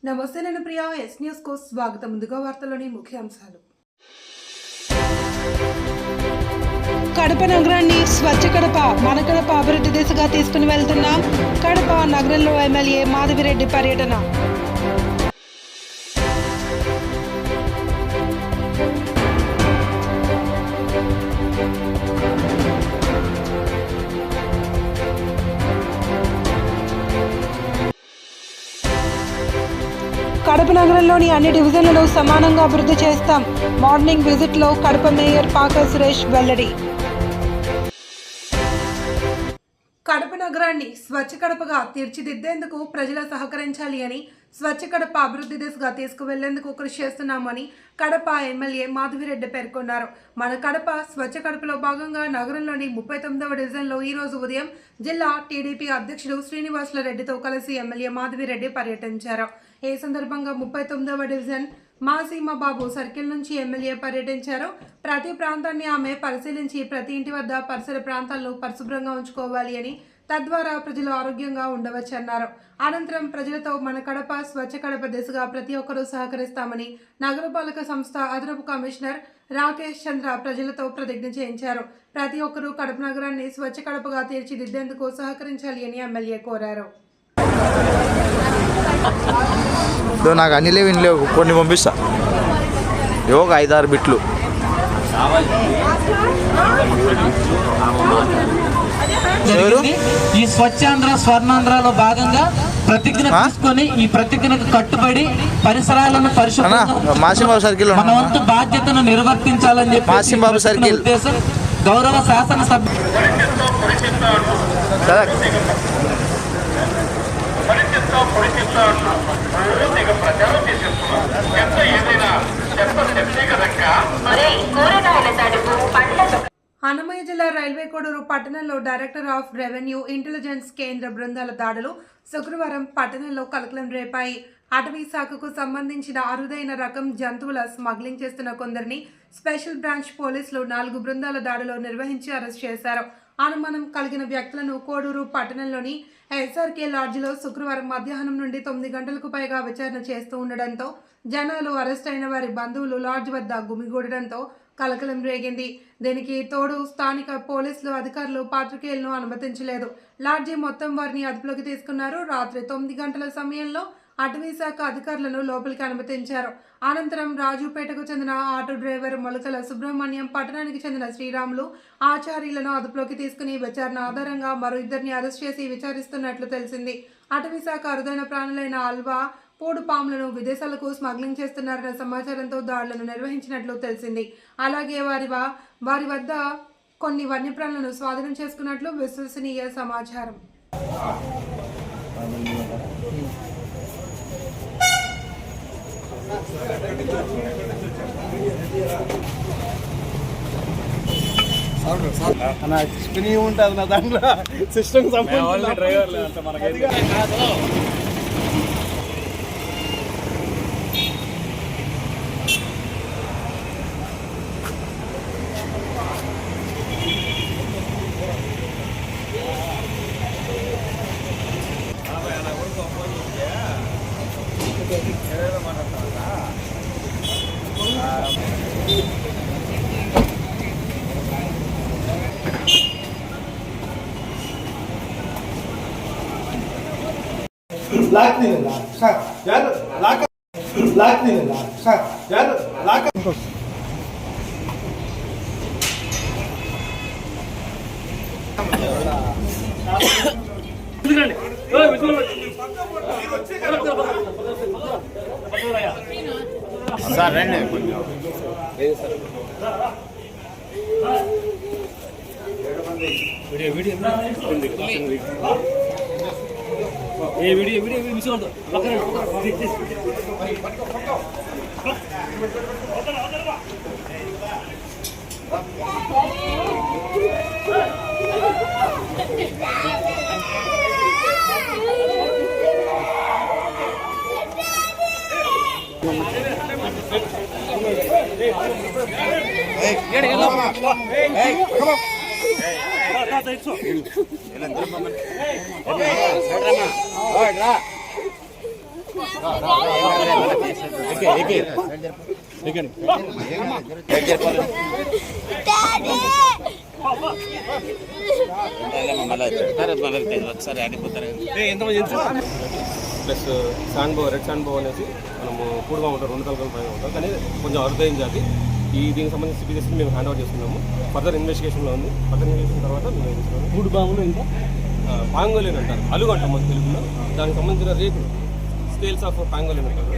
నమస్తే, నేను Priya. Yes news కు స్వాగతం. ముందుగా వార్తల్లోని ముఖ్యాంశాలు. కడప నగరాన్ని స్వచ్ఛ కడప మన కడప అభివృద్ధి దిశగా తీసుకుని వెళ్తున్నాం. కడప నగరంలో ఎమ్మెల్యే మాధవిరెడ్డి పర్యటన. కడప నగరంలోని అన్ని డివిజన్లను సమానంగా అభివృద్ధి చేస్తాం. మార్నింగ్ విజిట్లో కడప మేయర్ పాక సురేష్ వెల్లడి. కడప నగరాన్ని స్వచ్ఛ కడపగా తీర్చిదిద్దేందుకు ప్రజలు సహకరించాలి అని, స్వచ్ఛ కడప అభివృద్ధి దిశగా తీసుకువెళ్లేందుకు కృషి చేస్తున్నామని కడప ఎమ్మెల్యే మాధవిరెడ్డి పేర్కొన్నారు. మన కడప స్వచ్ఛ కడపలో భాగంగా నగరంలోని 39వ డివిజన్లో ఈ రోజు ఉదయం జిల్లా టీడీపీ అధ్యక్షుడు శ్రీనివాసుల రెడ్డితో కలిసి ఎమ్మెల్యే మాధవిరెడ్డి పర్యటించారు. ఈ సందర్భంగా 39వ డివిజన్ మాసీమబాబు సర్కిల్ నుంచి ఎమ్మెల్యే పర్యటించారు. ప్రతి ప్రాంతాన్ని ఆమె పరిశీలించి ప్రతి ఇంటి వద్ద పరిసర ప్రాంతాలను పరిశుభ్రంగా ఉంచుకోవాలి అని, తద్వారా ప్రజలు ఆరోగ్యంగా ఉండవచ్చన్నారు. అనంతరం ప్రజలతో మన కడప స్వచ్ఛ కడప దిశగా ప్రతి ఒక్కరూ సహకరిస్తామని నగరపాలక సంస్థ అదనపు కమిషనర్ రాకేష్ చంద్ర ప్రజలతో ప్రతిజ్ఞ చేయించారు. ప్రతి ఒక్కరూ కడప నగరాన్ని స్వచ్ఛ కడపగా తీర్చిదిద్దేందుకు సహకరించాలి అని ఎమ్మెల్యే కోరారు. నాకు అన్ని లేవు, ఇన్ని లేవు, కొన్ని పంపిస్తా. ఒక 5-6 బిట్లు. ఈ స్వచ్ఛాంధ్ర స్వర్ణాంధ్రలో భాగంగా ప్రతిజ్ఞ తీసుకొని ఈ ప్రతిజ్ఞకు కట్టుబడి పరిసరాలను పరిశుభ్రంగా మన వంతు బాధ్యతను నిర్వర్తించాలని చెప్పి ఉద్దేశం గౌరవ శాసనసభ్యులు అన్నమయ్య జిల్లా రైల్వే కోడూరు పట్టణంలో డైరెక్టర్ ఆఫ్ రెవెన్యూ ఇంటెలిజెన్స్ కేంద్ర బృందాల దాడులు శుక్రవారం పట్టణంలో కలకలం రేపాయి. అటవీ శాఖకు సంబంధించిన అరుదైన రకం జంతువుల స్మగ్లింగ్ చేస్తున్న కొందరిని స్పెషల్ బ్రాంచ్ పోలీసులు 4 బృందాల దాడిలో నిర్వహించి అరెస్ట్ చేశారు. అనుమానం కలిగిన వ్యక్తులను కోడూరు పట్టణంలోని ఎస్ఆర్కే లాడ్జిలో శుక్రవారం మధ్యాహ్నం నుండి 9 గంటలకు పైగా విచారణ చేస్తూ ఉండడంతో జనాలు అరెస్ట్ అయిన వారి బంధువులు లాడ్జ్ వద్ద గుమిగూడడంతో కలకలం రేగింది. దీనికి తోడు స్థానిక పోలీసులు అధికారులు పాత్రికేయులను అనుమతించలేదు. లాడ్జి మొత్తం వారిని అదుపులోకి తీసుకున్నారు. రాత్రి 9 గంటల సమయంలో అటవీ శాఖ అధికారులను లోపలికి అనుమతించారు. అనంతరం రాజుపేటకు చెందిన ఆటో డ్రైవర్ మొలకల సుబ్రహ్మణ్యం, పట్టణానికి చెందిన శ్రీరాములు ఆచార్యులను అదుపులోకి తీసుకుని విచారణ ఆధారంగా మరో 2 అరెస్ట్ చేసి విచారిస్తున్నట్లు తెలిసింది. అటవీ శాఖ అరుదైన ప్రాణులైన అల్వా, పోడు పాములను విదేశాలకు స్మగ్లింగ్ చేస్తున్నారన్న సమాచారంతో దాడులను నిర్వహించినట్లు తెలిసింది. అలాగే వారి వద్ద కొన్ని వన్యప్రాణులను స్వాధీనం చేసుకున్నట్లు విశ్వసనీయ సమాచారం. స్పిని ఉంటుంది నా దాంట్లో సిస్టమ్ డ్రైవర్లు అంత మనకి लाख नहीं लाख यार लाख नहीं लाख यार लाख సార్ రండి కొంచెం వీడియో మిస్ అవుతుంది. ప్లస్ శాండ్బో రెడ్ శాండ్బో అనేసి మనము పూడుగా ఉంటాం 2 తలకాల పైన ఉంటాం కానీ కొంచెం అరుదైన జాతి. దీనికి సంబంధించి సిపిఎస్ని మేము హ్యాండ్ ఓవర్ చేసుకున్నాము. ఫర్దర్ ఇన్వెస్టిగేషన్లో ఉంది. ఫర్దర్ ఇన్వెస్టిగేషన్ తర్వాత మేము మూడు బాగులు ఇంకా పాంగోలిన్ అంటారు, అలుగు అంటాం మన తెలుగులో. దానికి సంబంధించిన రేకులు స్కేల్స్ ఆఫ్ పాంగోలిన్ అంటారు,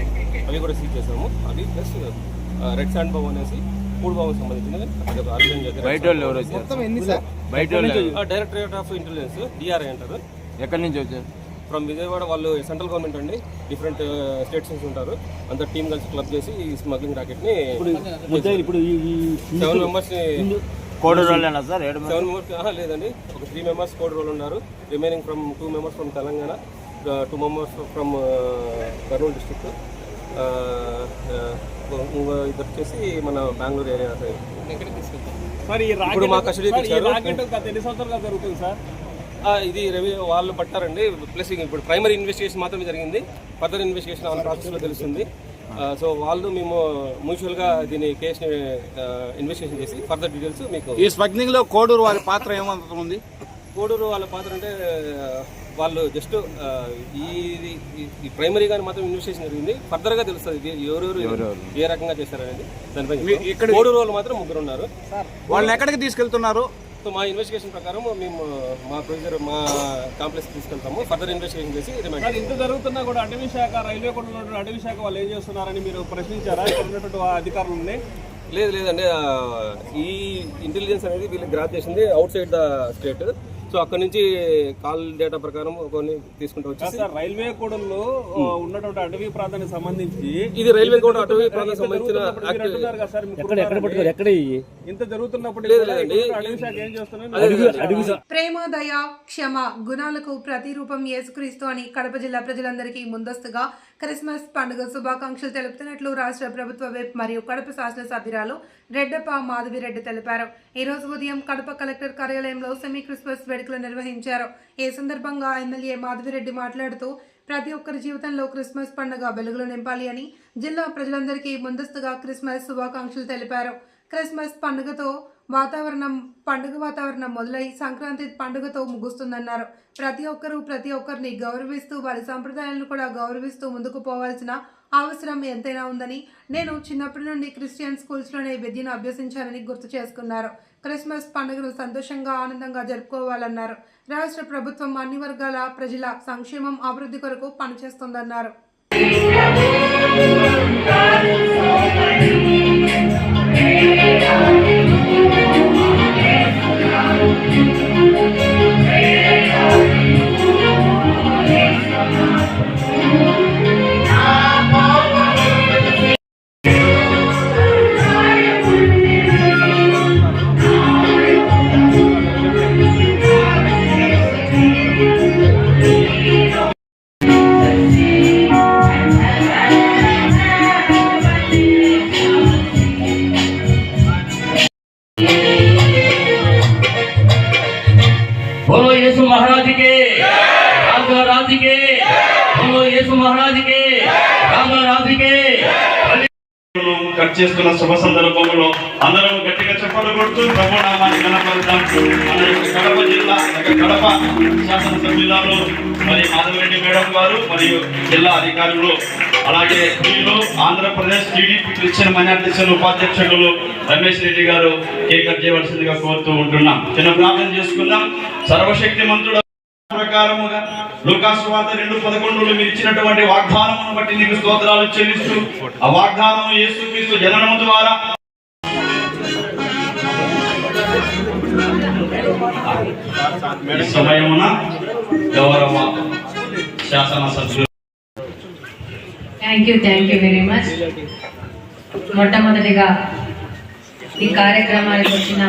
అవి కూడా సీజ్ చేసాము. అది ప్లస్ రెడ్ శాండ్ బాబు అనేసి పూడు బాబుకి సంబంధించింది. డైరెక్టరేట్ ఆఫ్ ఇంటెలిజెన్స్ డిఆర్ఐ అంటారు. ఎక్కడి నుంచి వచ్చారు? ఫ్రమ్ విజయవాడ. వాళ్ళు సెంట్రల్ గవర్నమెంట్ అండి, డిఫరెంట్ స్టేట్స్ నుంచి ఉంటారు. అంత టీం కలిసి క్లబ్ చేసి ఈ స్మగ్లింగ్ రాకెట్ని ఇప్పుడు 7 మెంబర్స్ని కోడూరు వాళ్ళేనా సార్? 7 మెంబర్స్ లేదండి, ఒక 3 మెంబర్స్ కోడ్ రోల్ ఉన్నారు. Remaining from 2 members from Telangana, 2 members from Kurnool district, ఇద్దరు వచ్చేసి మన బెంగళూరు ఏరియా సైడ్. ఇప్పుడు మా కస్టడీకి ఇచ్చారు. ఎన్ని సంవత్సరాలుగా జరుగుతుంది సార్? ఇది వాళ్ళు పట్టారండి. ప్లస్ ఇప్పుడు ప్రైమరీ ఇన్వెస్టిగేషన్ మాత్రమే జరిగింది. ఫర్దర్ ఇన్వెస్టిగేషన్ ఆన్ ప్రాసెస్లో తెలుస్తుంది. సో వాళ్ళు మేము మ్యూచువల్గా దీని కేసుని ఇన్వెస్టిగేషన్ చేసి ఫర్దర్ డీటెయిల్స్ మీకు. ఈ స్మగ్లింగ్ లో కోడూరు వారి పాత్ర ఏమంత ఉంది? కోడూరు వాళ్ళ పాత్ర అంటే వాళ్ళు జస్ట్ ఈ ప్రైమరీగానే మాత్రం ఇన్వెస్టిగేషన్ జరిగింది. ఫర్దర్గా తెలుస్తుంది ఎవరెవరు ఏ రకంగా చేశారనేది. దానిపై కోడూరు వాళ్ళు మాత్రం 3 ఉన్నారు. వాళ్ళని ఎక్కడికి తీసుకెళ్తున్నారు? సో మా ఇన్వెస్టిగేషన్ ప్రకారం మేము మా ప్రొసీజర్ మా కాంప్లెక్స్ తీసుకెళ్తాము. ఫర్దర్ ఇన్వెస్టిగేషన్ చేసి రిమైండ్. ఇంత జరుగుతున్నా కూడా అటవీ శాఖ, రైల్వే కూడా ఉన్నటువంటి అటవీ శాఖ వాళ్ళు ఏం చేస్తున్నారని మీరు ప్రశ్నించారా ఇక్కడ ఉన్నటువంటి అధికారులని? లేదండి, ఈ ఇంటెలిజెన్స్ అనేది వీళ్ళు గ్రాప్ చేసింది out side the state. So అక్కడ నుంచి కాల్ డేటా ప్రకారం కొన్ని తీసుకుంటూ వచ్చి రైల్వే కోడల్లో ఉన్నటువంటి అటవీ ప్రాంతానికి సంబంధించి ఇది రైల్వే కోడ అటవీ ప్రాంతానికి సంబంధించిన ఇంత జరుగుతున్నప్పుడు అటవీ శాఖ ఏం చేస్తున్నారు? ప్రేమ, దయ, క్షమ గుణాలకు ప్రతిరూపం యేసుక్రీస్తు అని కడప జిల్లా ప్రజలందరికీ ముందస్తుగా క్రిస్మస్ పండుగ శుభాకాంక్షలు తెలుపుతున్నట్లు రాష్ట్ర ప్రభుత్వ విప్ మరియు కడప శాసనసభ్యురాలు రెడ్డప్ప మాధవిరెడ్డి తెలిపారు. ఈ రోజు ఉదయం కడప కలెక్టర్ కార్యాలయంలో సెమీ క్రిస్మస్ వేడుకలు నిర్వహించారు. ఈ సందర్భంగా ఎమ్మెల్యే మాధవిరెడ్డి మాట్లాడుతూ ప్రతి ఒక్కరి జీవితంలో క్రిస్మస్ పండుగ వెలుగులు నింపాలి అని జిల్లా ప్రజలందరికీ ముందస్తుగా క్రిస్మస్ శుభాకాంక్షలు తెలిపారు. క్రిస్మస్ పండుగ వాతావరణం మొదలై సంక్రాంతి పండుగతో ముగుస్తుందన్నారు. ప్రతి ఒక్కరిని గౌరవిస్తూ వారి సంప్రదాయాలను కూడా గౌరవిస్తూ ముందుకు పోవాల్సిన అవసరం ఎంతైనా ఉందని, నేను చిన్నప్పటి నుండి క్రిస్టియన్ స్కూల్స్లోనే విద్యను అభ్యసించాలని గుర్తు చేసుకున్నారు. క్రిస్మస్ పండుగను సంతోషంగా ఆనందంగా జరుపుకోవాలన్నారు. రాష్ట్ర ప్రభుత్వం అన్ని వర్గాల ప్రజల సంక్షేమం అభివృద్ధి కొరకు పనిచేస్తుందన్నారు. बोलो यीशु महाराज के, राज के, बोलो यीशु महाराज के, राज के। కట్ చేస్తున్న శుభ సందర్భంలో అందరం గట్టిగా చెప్పలు కొడుతూ ప్రభు నామాన్ని గణపరుద్దాం. మన యొక్క కడప జిల్లా కడప శాసనసభ్యులు మరి మాధవరెడ్డి మేడం గారు మరియు జిల్లా అధికారులు, అలాగే వీళ్ళు Andhra Pradesh TDP Christian minority cell ఉపాధ్యక్షులు రమేష్ రెడ్డి గారు కేక్ కట్ చేయవలసిందిగా కోరుతూ ఉంటున్నాం. చిన్న ప్రార్థన చేసుకుందాం. సర్వశక్తి మంత్రుడు ప్రకారముగా లూకాసు సువార్త 2:11 మీరు ఇచ్చినటువంటి వాగ్దానమును బట్టి నీకు స్తోత్రాలు చెల్లిస్తూ, ఆ వాగ్దానం యేసుక్రీస్తు జననము ద్వారా సమయమున గౌరవ శాసనసభ్యులు. Thank you very much. మొట్టమొదటిగా ఈ కార్యక్రమానికి వచ్చిన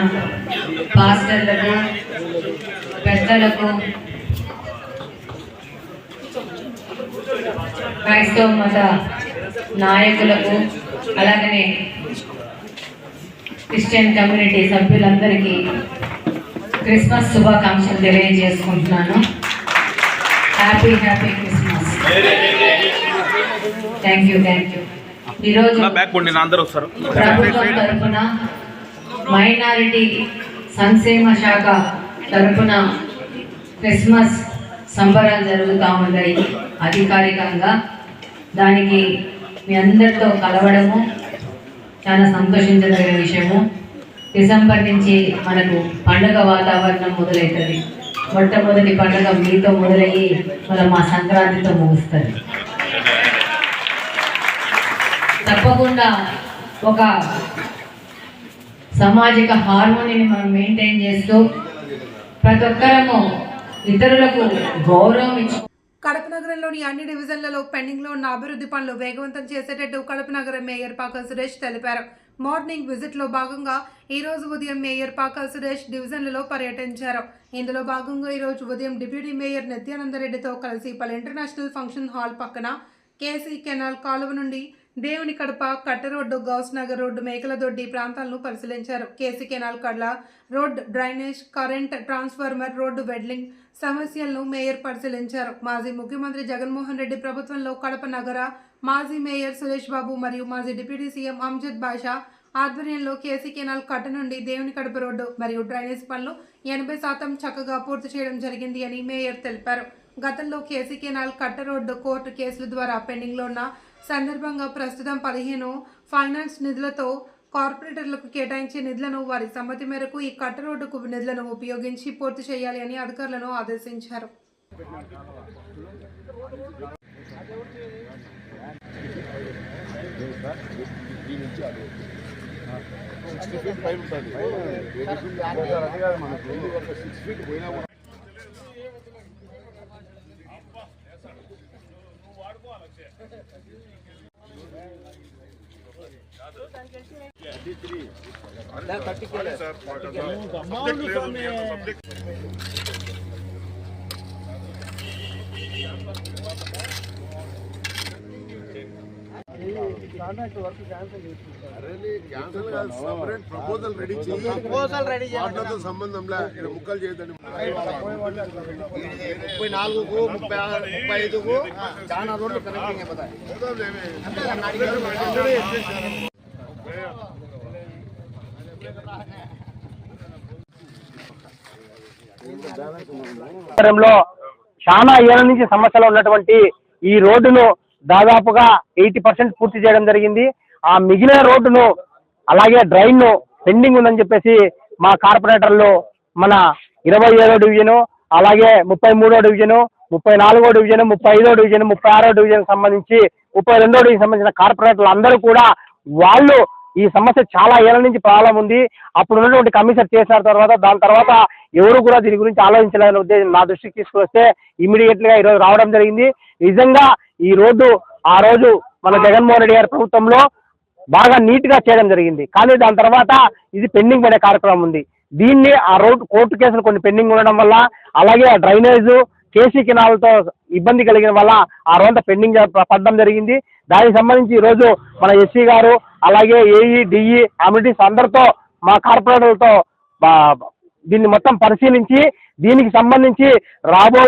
పాస్టర్లకు, పెద్దలకు, క్రైస్తవ మత నాయకులకు, అలాగనే క్రిస్టియన్ కమ్యూనిటీ సభ్యులందరికీ క్రిస్మస్ శుభాకాంక్షలు తెలియజేసుకుంటున్నాను. Happy Christmas. Thank you. ఈరోజు ప్రభుత్వం తరఫున మైనారిటీ సంక్షేమ శాఖ తరఫున క్రిస్మస్ సంబరాలు జరుగుతూ ఉన్నాయి అధికారికంగా. దానికి మీ అందరితో కలవడము చాలా సంతోషించదగిన విషయము. డిసెంబర్ నుంచి మనకు పండుగ వాతావరణం మొదలవుతుంది. మొట్టమొదటి పండుగ మీతో మొదలయ్యి మన మా సంక్రాంతితో ముగుస్తుంది. తప్పకుండా ఒక సామాజిక హార్మోనీని మనం మెయింటైన్ చేస్తూ ప్రతి ఒక్కరము ఇతరులకు గౌరవం ఇచ్చు. కడప నగరంలోని అన్ని డివిజన్లలో పెండింగ్లో ఉన్న అభివృద్ధి పనులు వేగవంతం చేసేటట్టు కడప నగర మేయర్ పాక సురేష్ తెలిపారు. మార్నింగ్ విజిట్లో భాగంగా ఈ రోజు ఉదయం మేయర్ పాక సురేష్ డివిజన్లలో పర్యటించారు. ఇందులో భాగంగా ఈ రోజు ఉదయం డిప్యూటీ మేయర్ నిత్యానందరెడ్డితో కలిసి పలు ఇంటర్నేషనల్ ఫంక్షన్ హాల్ పక్కన కేసీ కెనాల్ కాలువ నుండి దేవుని కడప కట్ట రోడ్డు, గౌస్ నగర్ రోడ్డు, మేకలదొడ్డి ప్రాంతాలను పరిశీలించారు. కేసీ కెనాల్ కడ్ల road, drainage, current transformer, road widening సమస్యలను మేయర్ పరిశీలించారు. మాజీ ముఖ్యమంత్రి జగన్మోహన్ రెడ్డి ప్రభుత్వంలో కడప నగర మాజీ మేయర్ సురేష్ బాబు మరియు మాజీ డిప్యూటీ సీఎం అమ్జద్ బాషా ఆధ్వర్యంలో కేసీ కెనాల్ కట్ట నుండి దేవుని కడప రోడ్డు మరియు డ్రైనేజ్ పనులు 80% చక్కగా పూర్తి చేయడం జరిగింది అని మేయర్ తెలిపారు. గతంలో కేసీ కెనాల్ కట్ట రోడ్డు కోర్టు కేసుల ద్వారా పెండింగ్లో ఉన్న సందర్భంగా ప్రస్తుతం 15 ఫైనాన్స్ నిధులతో కార్పొరేటర్లకు కేటాయించే నిధులను వారి సమ్మతి మేరకు ఈ కట్ట రోడ్డుకు నిధులను ఉపయోగించి పూర్తి చేయాలి అని అధికారులను ఆదేశించారు. ప్రపోజల్ రెడీ వాటితో సంబంధం లేదు. ముక్కలు చేయదండి. 34కు 35కు చాలా రోడ్లు కనెక్టింగ్ అయిపోతాయి. చాలా ఏళ్ల నుంచి సమస్యలు ఉన్నటువంటి ఈ రోడ్డును దాదాపుగా 80% పూర్తి చేయడం జరిగింది. ఆ మిగిలిన రోడ్డును అలాగే డ్రైన్ ను పెండింగ్ ఉందని చెప్పేసి మా కార్పొరేటర్లు మన 27వ డివిజను, అలాగే 33వ డివిజను, 34వ డివిజను, 35వ డివిజను, 36వ డివిజన్ సంబంధించి 32వ డివిజన్ సంబంధించిన కార్పొరేటర్లు అందరూ కూడా వాళ్ళు ఈ సమస్య చాలా ఏళ్ల నుంచి ప్రాబ్లం ఉంది. అప్పుడు ఉన్నటువంటి కమిషన్ చేసిన దాని తర్వాత ఎవరు కూడా దీని గురించి ఆలోచించాలనే ఉద్దేశం నా దృష్టికి తీసుకొస్తే ఇమీడియట్ గా ఈరోజు రావడం జరిగింది. నిజంగా ఈ రోడ్డు ఆ రోజు మన జగన్మోహన్ రెడ్డి గారి ప్రభుత్వంలో బాగా నీట్ గా చేయడం జరిగింది. కానీ దాని తర్వాత ఇది పెండింగ్ పడే కార్యక్రమం ఉంది. దీన్ని ఆ రోడ్డు కోర్టు కేసులు కొన్ని పెండింగ్ ఉండడం వల్ల, అలాగే ఆ డ్రైనేజ్ కేసీ కెనాల్తో ఇబ్బంది కలిగిన వల్ల ఆ రోడ్డు పెండింగ్ పడడం జరిగింది. దానికి సంబంధించి ఈరోజు మన ఎస్సీ గారు అలాగే ఏఈ, డిఈ, అమ్యూనిటీస్ అందరితో మా కార్పొరేటర్లతో దీన్ని మొత్తం పరిశీలించి దీనికి సంబంధించి రాబో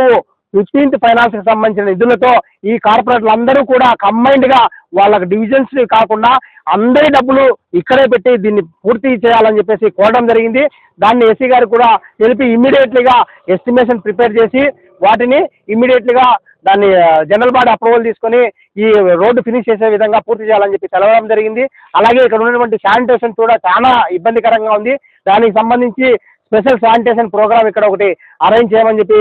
15th ఫైనాన్స్ కి సంబంధించిన నిధులతో ఈ కార్పొరేటర్లు అందరూ కూడా కంబైన్డ్ గా వాళ్ళకి డివిజన్స్ కాకుండా అందరి డబ్బులు ఇక్కడే పెట్టి దీన్ని పూర్తి చేయాలని చెప్పేసి కోరడం జరిగింది. దాన్ని ఎస్సీ గారు కూడా తెలిపి ఇమ్మీడియట్లీగా ఎస్టిమేషన్ ప్రిపేర్ చేసి వాటిని ఇమ్మీడియట్లీగా దాన్ని జనరల్ బాడీ అప్రూవల్ తీసుకొని ఈ రోడ్డు ఫినిష్ చేసే విధంగా పూర్తి చేయాలని చెప్పి తెలవడం జరిగింది. అలాగే ఇక్కడ ఉన్నటువంటి శానిటేషన్ కూడా చాలా ఇబ్బందికరంగా ఉంది. దానికి సంబంధించి స్పెషల్ శానిటేషన్ ప్రోగ్రామ్ ఇక్కడ ఒకటి అరేంజ్ చేయమని చెప్పి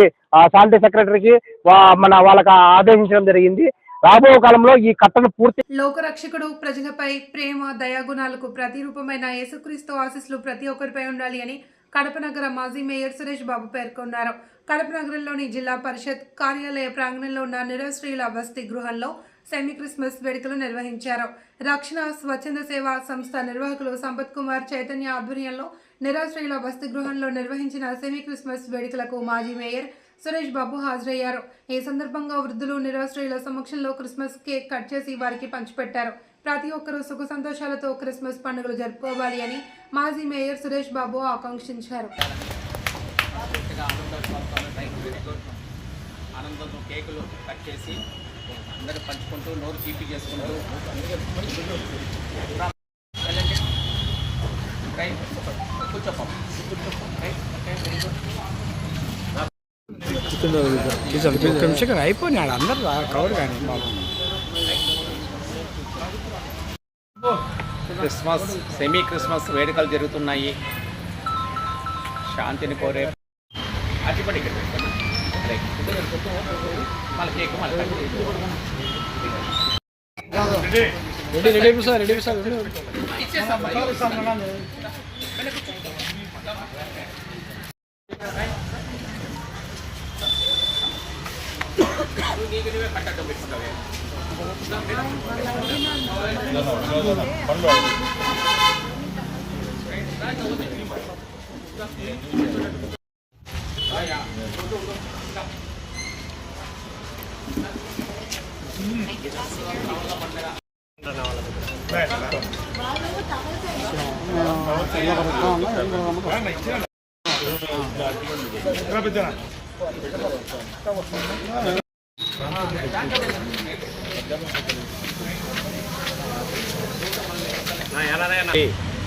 శానిటరీ సెక్రటరీకి వాళ్ళకి ఆదేశించడం జరిగింది. రాబో కాలంలో ఈ కట్టను పూర్తి లోకరక్షకుడు ప్రజలపై ప్రేమ, దయాగుణాలకు ప్రతిరూపమైన యేసుక్రీస్తు ఆశీస్సులు ప్రతి ఒక్కరిపై ఉండాలి అని కడప నగర మాజీ మేయర్ సురేష్ బాబు పేర్కొన్నారు. కడప నగరంలోని జిల్లా పరిషత్ కార్యాలయ ప్రాంగణంలో ఉన్న నిరాశ్రయుల వసతి గృహంలో సెమీ క్రిస్మస్ వేడుకలు నిర్వహించారు. రక్షణ స్వచ్ఛంద సేవా సంస్థ నిర్వాహకులు సంపత్ కుమార్ చైతన్య ఆధ్వర్యంలో నిరాశ్రయుల వసతి గృహంలో నిర్వహించిన సెమీ క్రిస్మస్ వేడుకలకు మాజీ మేయర్ సురేష్ బాబు హాజరయ్యారు. ఈ సందర్భంగా వృద్ధులు నిరాశ్రయుల సమక్షంలో క్రిస్మస్ కేక్ కట్ చేసి వారికి పంచిపెట్టారు. ప్రతి ఒక్కరూ సుఖ సంతోషాలతో క్రిస్మస్ పండుగలు జరుపుకోవాలి అని మాజీ మేయర్ సురేష్ బాబు ఆకాంక్షించారు. ఆనందంతో కేకులు కట్ చేసి అందరూ పంచుకుంటూ నోరు తీపి చేసుకుంటూ కూర్చోపం అయిపోయినాడు అందరు కవర్ కానీ క్రిస్మస్ సెమీ క్రిస్మస్ వేడుకలు జరుగుతున్నాయి. శాంతిని కోరే అటుపడి మళ్ళీ కేక్ రెడీ సార్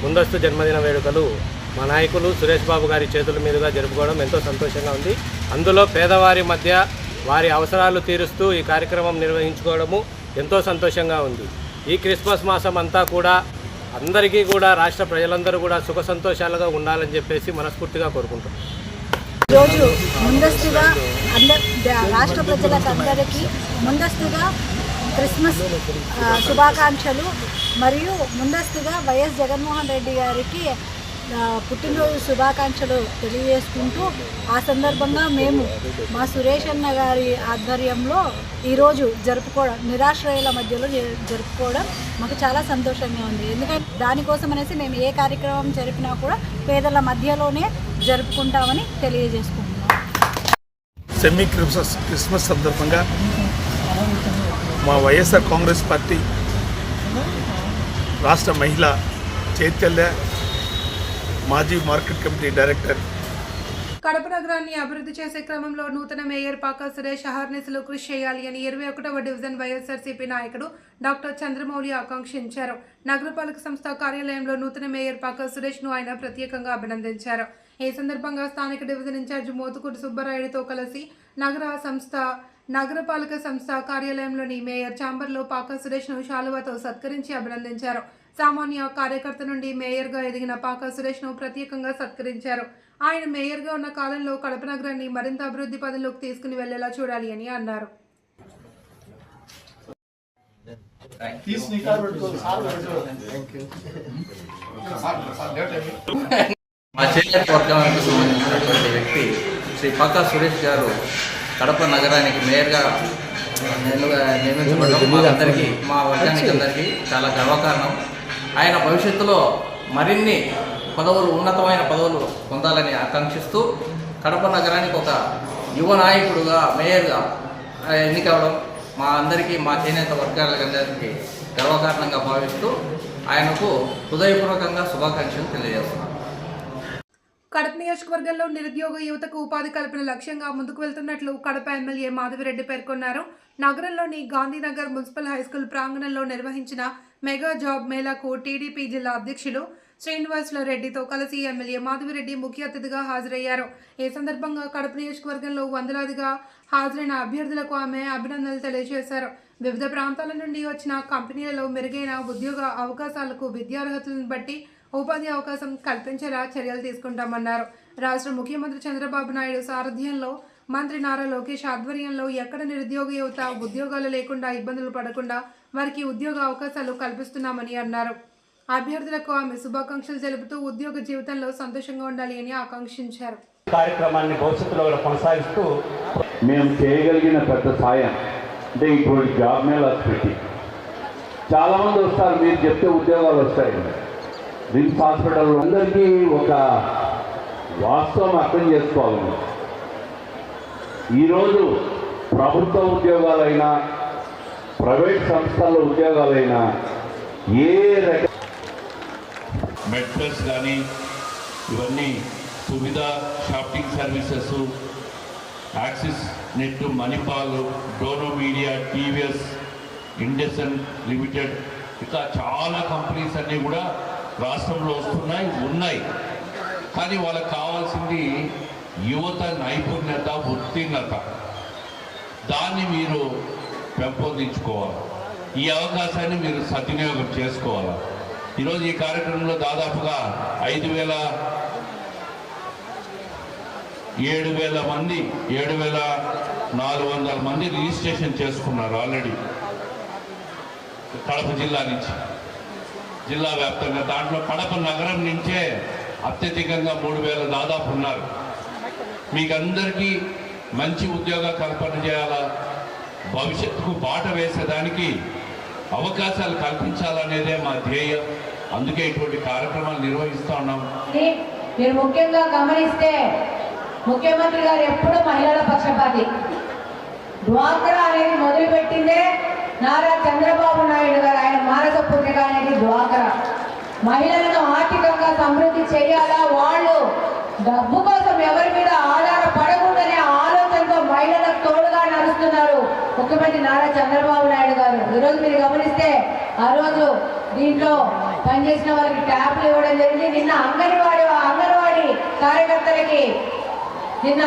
ముందస్తు జన్మదిన వేడుకలు మా నాయకులు సురేష్ బాబు గారి చేతుల మీదుగా జరుపుకోవడం ఎంతో సంతోషంగా ఉంది. అందులో పేదవారి మధ్య వారి అవసరాలు తీరుస్తూ ఈ కార్యక్రమం నిర్వహించుకోవడము ఎంతో సంతోషంగా ఉంది. ఈ క్రిస్మస్ మాసం అంతా కూడా అందరికీ కూడా రాష్ట్ర ప్రజలందరూ కూడా సుఖ సంతోషాలుగా ఉండాలని చెప్పేసి మనస్ఫూర్తిగా కోరుకుంటున్నాం. ఈరోజు ముందస్తుగా రాష్ట్ర ప్రజలకు అందరికీ ముందస్తుగా క్రిస్మస్ శుభాకాంక్షలు మరియు ముందస్తుగా వైఎస్ జగన్మోహన్ రెడ్డి గారికి పుట్టినరోజు శుభాకాంక్షలు తెలియజేసుకుంటూ ఆ సందర్భంగా మేము మా సురేష్ అన్న గారి ఆధ్వర్యంలో ఈరోజు జరుపుకోవడం నిరాశ్రయుల మధ్యలో జరుపుకోవడం మాకు చాలా సంతోషంగా ఉంది. ఎందుకంటే దానికోసం అనేసి మేము ఏ కార్యక్రమం జరిపినా కూడా పేదల మధ్యలోనే జరుపుకుంటామని తెలియజేసుకుంటున్నాం. సెమీ క్రిస్మస్ సందర్భంగా మా వైఎస్ఆర్ కాంగ్రెస్ పార్టీ రాష్ట్ర మహిళా చైతన్య మాజీ మార్కెట్ కమిటీ డైరెక్టర్ కడప నగరాన్ని అభివృద్ధి చేసే క్రమంలో నూతన మేయర్ పాక సురేష్ అహర్నిశలు కృషి చేయాలి అని 21వ డివిజన్ వైఎస్ఆర్సీపీ నాయకుడు డాక్టర్ చంద్రమౌళి ఆకాంక్షించారు. నగరపాలక సంస్థ కార్యాలయంలో నూతన మేయర్ పాక సురేష్ను ఆయన ప్రత్యేకంగా అభినందించారు. ఈ సందర్భంగా స్థానిక డివిజన్ ఇన్ఛార్జి మోతుకూటి సుబ్బరాయుడుతో కలిసి నగరపాలక సంస్థ కార్యాలయంలోని మేయర్ ఛాంబర్లో పాక సురేష్ను శాలువాతో సత్కరించి అభినందించారు. సామాన్య కార్యకర్త నుండి మేయర్గా ఎదిగిన పాక సురేష్ను ప్రత్యేకంగా సత్కరించారు. ఆయన మేయర్గా ఉన్న కాలంలో కడప నగరాన్ని మరింత అభివృద్ధి పదంలోకి తీసుకుని వెళ్లేలా చూడాలి అని అన్నారు. మా చేనేత వర్గానికి సంబంధించినటువంటి వ్యక్తి శ్రీ పాకా సురేష్ గారు కడప నగరానికి మేయర్గా నియమించబడడం మా అందరికీ మా వర్గానికి అందరికీ చాలా గర్వకారణం. ఆయన భవిష్యత్తులో మరిన్ని ఉన్నతమైన పదవులు పొందాలని ఆకాంక్షిస్తూ కడప నగరానికి ఒక యువ నాయకుడుగా మేయర్గా ఎన్నికవడం మా అందరికీ మా చేనేత వర్గాలందరికీ గర్వకారణంగా భావిస్తూ ఆయనకు హృదయపూర్వకంగా శుభాకాంక్షలు తెలియజేస్తున్నాను. కడప నియోజకవర్గంలో నిరుద్యోగ యువతకు ఉపాధి కల్పన లక్ష్యంగా ముందుకు వెళ్తున్నట్లు కడప ఎమ్మెల్యే మాధవిరెడ్డి పేర్కొన్నారు. నగరంలోని గాంధీనగర్ మున్సిపల్ హైస్కూల్ ప్రాంగణంలో నిర్వహించిన మెగా జాబ్ మేళాకు టీడీపీ జిల్లా అధ్యక్షులు శ్రీనివాసుల రెడ్డితో కలిసి ఎమ్మెల్యే మాధవిరెడ్డి ముఖ్య అతిథిగా హాజరయ్యారు. ఈ సందర్భంగా కడప నియోజకవర్గంలో వందలాదిగా హాజరైన అభ్యర్థులకు ఆమె అభినందనలు తెలియజేశారు. వివిధ ప్రాంతాల నుండి వచ్చిన కంపెనీలలో మెరుగైన ఉద్యోగ అవకాశాలకు విద్యార్హతలను బట్టి ఉపాధి అవకాశం కల్పించేలా చర్యలు తీసుకుంటామన్నారు. రాష్ట్ర ముఖ్యమంత్రి చంద్రబాబు నాయుడు సారథ్యంలో మంత్రి నారా లోకేష్ ఆధ్వర్యంలో ఎక్కడ నిరుద్యోగ యువత ఉద్యోగాలు లేకుండా ఇబ్బందులు పడకుండా వారికి ఉద్యోగ అవకాశాలు కల్పిస్తున్నామని అన్నారు. అభ్యర్థులకు ఆమె శుభాకాంక్షలు తెలుపుతూ ఉద్యోగ జీవితంలో సంతోషంగా ఉండాలి అని ఆకాంక్షించారు. కార్యక్రమాన్ని భవిష్యత్తులో కూడా కొనసాగిస్తూ మేము చేయగలిగిన పెద్ద సాయం అంటే ఇటువంటి జాబ్ మేళాస్ పెట్టి చాలామంది వస్తారు, మీరు చెప్తే ఉద్యోగాలు వస్తాయి. రిమ్స్ హాస్పిటల్ అందరికీ ఒక వాస్తవం అర్థం చేసుకోవాలి. ఈరోజు ప్రభుత్వ ఉద్యోగాలైనా ప్రైవేట్ సంస్థల్లో ఉద్యోగాలైనా ఏ రకం మెట్రస్ కానీ ఇవన్నీ Suvidha shopping services Axis net, Manipal, డోనో మీడియా, టీవీఎస్, ఇండసన్ లిమిటెడ్, ఇంకా చాలా కంపెనీస్ అన్నీ కూడా రాష్ట్రంలో ఉన్నాయి. కానీ వాళ్ళకి కావాల్సింది యువత నైపుణ్యత, ఉత్తీర్ణత. దాన్ని మీరు పెంపొందించుకోవాలి. ఈ అవకాశాన్ని మీరు సద్వినియోగం చేసుకోవాలి. ఈరోజు ఈ కార్యక్రమంలో దాదాపుగా 7,000 మంది 7,400 మంది రిజిస్ట్రేషన్ చేసుకున్నారు ఆల్రెడీ కడప జిల్లా నుంచి, జిల్లా వ్యాప్తంగా. దాంట్లో కడప నగరం నుంచే అత్యధికంగా 3,000 దాదాపు ఉన్నారు. మీకు అందరికీ మంచి ఉద్యోగ కల్పన చేయాలా, భవిష్యత్తుకు బాట వేసేదానికి అవకాశాలు కల్పించాలనేదే మా ధ్యేయం. అందుకే ఇటువంటి కార్యక్రమాలు నిర్వహిస్తూ ఉన్నాం. మీరు ముఖ్యంగా గమనిస్తే ముఖ్యమంత్రి గారు ఎప్పుడు మహిళల పక్షపాతి. డ్వాక్రా అనేది మొదలుపెట్టిందే నారా చంద్రబాబు నాయుడు గారు. ఆయన మానస పుత్రిక అనేది డ్వాక్రా. మహిళలను ఆర్థికంగా సమృద్ధి చేయాలా, వాళ్ళు డబ్బు కోసం ఎవరి మీద ఆధారపడకూడదనే ఆలోచనతో మహిళలకు తోడుగా నడుస్తున్నారు ముఖ్యమంత్రి నారా చంద్రబాబు నాయుడు గారు. ఈరోజు మీరు గమనిస్తే ఆ రోజు దీంట్లో పనిచేసిన వారికి ట్యాబ్లు ఇవ్వడం జరిగింది. నిన్న అంగన్వాడీ కార్యకర్తలకి నిన్న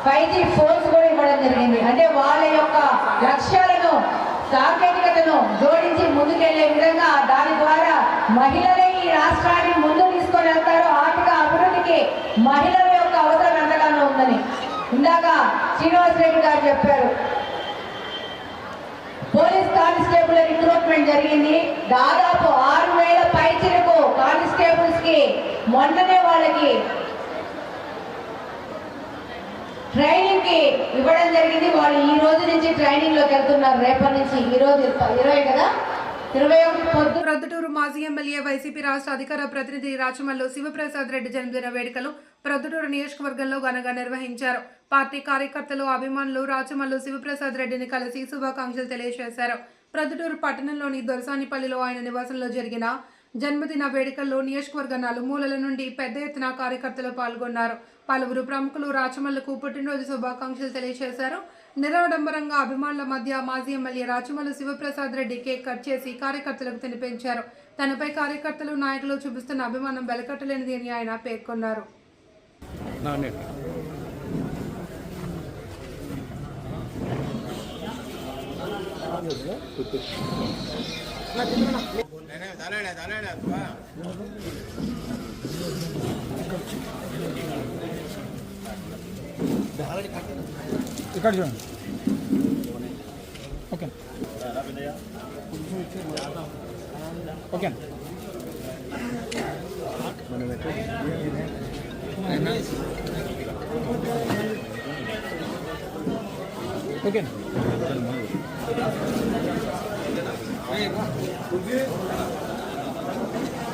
5G ఫోన్స్ కూడా ఇవ్వడం జరిగింది. అంటే వాళ్ళ యొక్క లక్ష్యాలను, సాంకేతికతను జోడించి ముందుకెళ్లే విధంగా దాని ద్వారా మహిళలే ఈ రాష్ట్రాన్ని ముందు తీసుకొని వెళ్తారు. ఆర్థిక అభివృద్ధికి మహిళల యొక్క అవసరం ఎంతగానో ఉందని ఇందాక శ్రీనివాస్ రెడ్డి గారు చెప్పారు. పోలీస్ కానిస్టేబుల్ రిక్రూట్మెంట్ జరిగింది. దాదాపు 6,000 పైచిలకు కానిస్టేబుల్స్ కి మొన్ననే వాళ్ళకి ట్రైనింగ్ కి ఇవ్వడం జరిగింది. వాళ్ళు ఈ రోజు నుంచి ట్రైనింగ్ లోకి వెళ్తున్నారు. రేపటి నుంచి, ఈ రోజు 20 కదా, 21 ప్రొద్దుటూరు మాజీ ఎమ్మెల్యే వైసీపీ రాష్ట్ర అధికార ప్రతినిధి రాచమల్లు శివప్రసాద్ రెడ్డి జన్మదిన వేడుకలు ప్రొద్దుటూరు నియోజకవర్గంలో ఘనంగా నిర్వహించారు. పార్టీ కార్యకర్తలు, అభిమానులు రాచమల్లు శివప్రసాద్ రెడ్డిని కలిసి శుభాకాంక్షలు తెలియజేశారు. ప్రొద్దుటూరు పట్టణంలోని దొరసానిపల్లిలో ఆయన నివాసంలో జరిగిన జన్మదిన వేడుకల్లో నియోజకవర్గ నలుమూలల నుండి పెద్ద ఎత్తున కార్యకర్తలు పాల్గొన్నారు. పలువురు ప్రముఖులు రాచమల్లుకు పుట్టినరోజు శుభాకాంక్షలు తెలియజేశారు. నిరాడంబరంగా అభిమానుల మధ్య మాజీ MLA Rachamallu Sivaprasad Reddy cake cut చేసి కార్యకర్తలకు తినిపించారు. తనపై కార్యకర్తలు, నాయకులు చూపిస్తున్న అభిమానం వెలకట్టలేనిది అని ఆయన పేర్కొన్నారు. ఇక్కడ చూడండి. ఓకే ఓకే ఓకే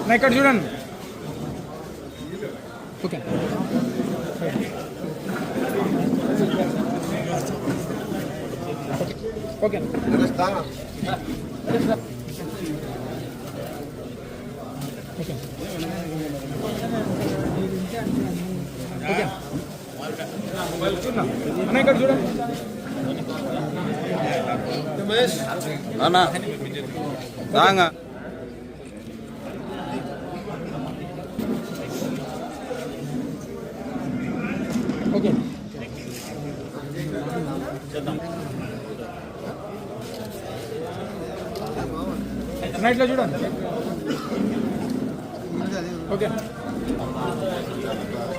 నా ఇక్కడ చూడండి. ఓకే ఓకే ఓకే ఓకే అన్న ఇక్కడ చూడండి. అన్నా రాంగా ఓకే నైట్లో చూడండి. ఓకే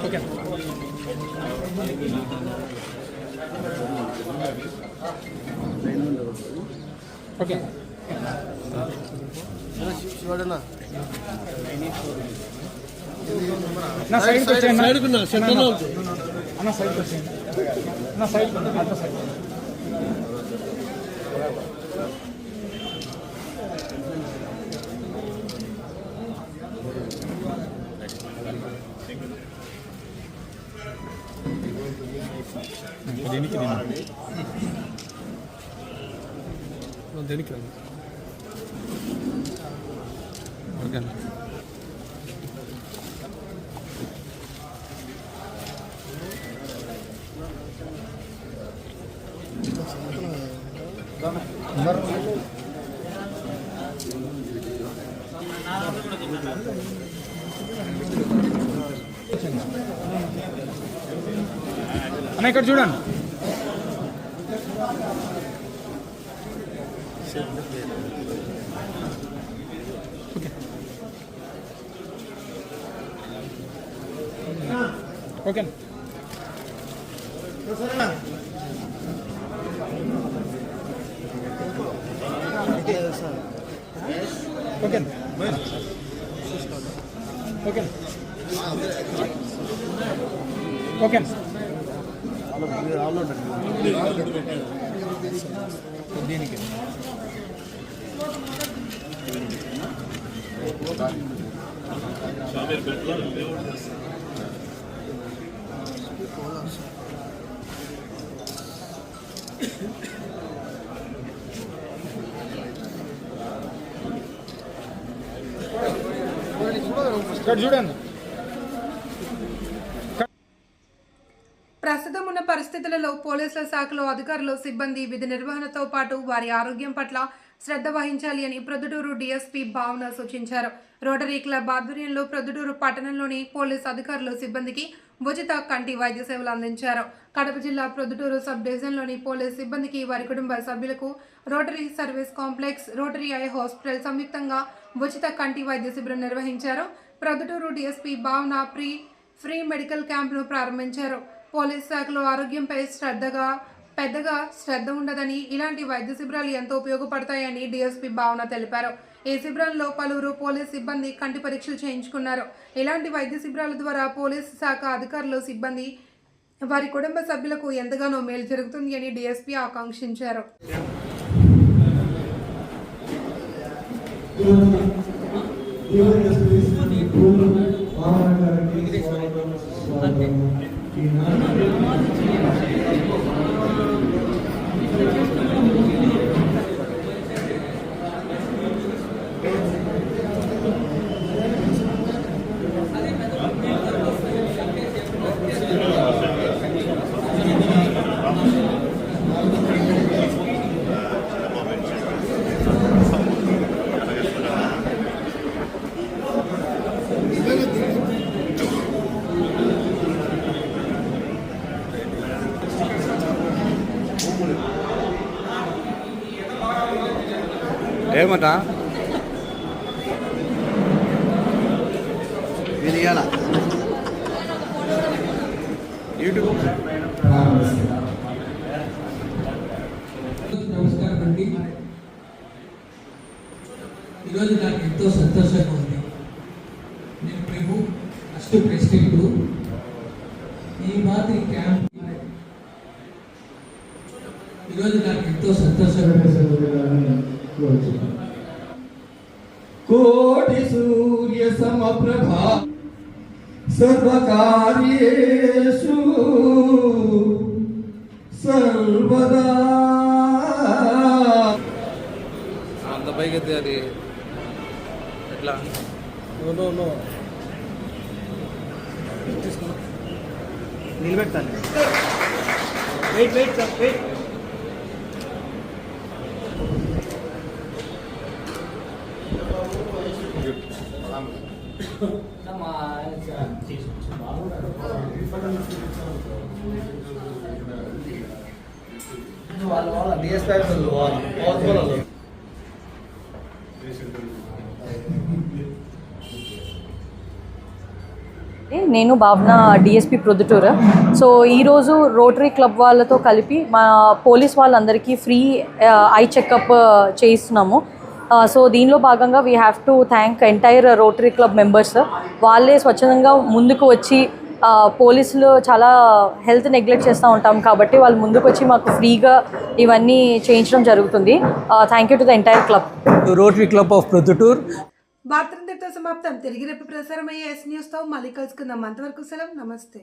ఓకే ఓకే నా సైడ్కి వచ్చేయండి. అన్న సైడ్కి వచ్చేయండి. నా సైడ్ అట్లా సైడ్ దేనికి దేనికి ఓకే అన్న ఇక్కడ చూడండి. ఓకే ఓకే ఓకే ఓకే దీనికి చూడండి. ప్రస్తుతం ఉన్న పరిస్థితులలో పోలీసుల శాఖలో అధికారులు సిబ్బంది విధి నిర్వహణతో పాటు వారి ఆరోగ్యం పట్ల శ్రద్ధ వహించాలి అని ప్రొద్దుటూరు డీఎస్పీ భావన సూచించారు. రోటరీ క్లబ్ ఆధ్వర్యంలో ప్రొద్దుటూరు పట్టణంలోని పోలీసు అధికారులు సిబ్బందికి ఉచిత కంటి వైద్య సేవలు అందించారు. కడప జిల్లా ప్రొద్దుటూరు సబ్ డివిజన్లోని పోలీసు సిబ్బందికి వారి కుటుంబ సభ్యులకు rotary service complex, rotary eye hospital సంయుక్తంగా ఉచిత కంటి వైద్య శిబిరం నిర్వహించారు. ప్రొద్దుటూరు డీఎస్పీ భావన ఫ్రీ మెడికల్ క్యాంప్ను ప్రారంభించారు. పోలీస్ శాఖలో ఆరోగ్యంపై పెద్దగా శ్రద్ధ ఉండదని, ఇలాంటి వైద్య శిబిరాలు ఎంతో ఉపయోగపడతాయని డీఎస్పీ భావన తెలిపారు. ఈ శిబిరంలో పలువురు పోలీస్ సిబ్బంది కంటి పరీక్షలు చేయించుకున్నారు. ఇలాంటి వైద్య శిబిరాల ద్వారా పోలీసు శాఖ అధికారులు సిబ్బంది వారి కుటుంబ సభ్యులకు ఎంతగానో మేలు జరుగుతుంది అని డీఎస్పీ ఆకాంక్షించారు. ఏమటా యూట్యూబ్. నమస్కారం అండి. ఈరోజు నాకు ఎంతో సంతోషంగా ఉంది. నేను ప్రభు ఫస్ట్ ప్రెసిడెంట్ ఈ మాదిరి క్యాంప్. ఈరోజు నాకు ఎంతో సంతోషంగా కోటి సూర్య సమప్రభా సర్వకార్యేషు సర్వదా. అంత పైకి ఎత్తే అది ఎట్లా నిలబెట్టాలి. Wait sir wait. నేను భావన డిఎస్పీ ప్రొద్దుటూరు. సో ఈరోజు రోటరీ క్లబ్ వాళ్ళతో కలిపి మా పోలీస్ వాళ్ళందరికీ ఫ్రీ ఐ చెకప్ చేయిస్తున్నాము. సో దీనిలో భాగంగా we have to thank entire Rotary Club members. వాళ్ళే స్వచ్ఛందంగా ముందుకు వచ్చి పోలీసులు చాలా హెల్త్ నెగ్లెక్ట్ చేస్తూ ఉంటాం కాబట్టి వాళ్ళు ముందుకు వచ్చి మాకు ఫ్రీగా ఇవన్నీ చేయించడం జరుగుతుంది. Thank you to the entire club, Rotary club of Proddatur. వార్తలంతటితో సమాప్తం. తిరిగి రేపు ప్రసారమయ్యే ఎస్ న్యూస్తో మళ్ళీ కలుసుకుందాం. అంతవరకు సెలవు. నమస్తే.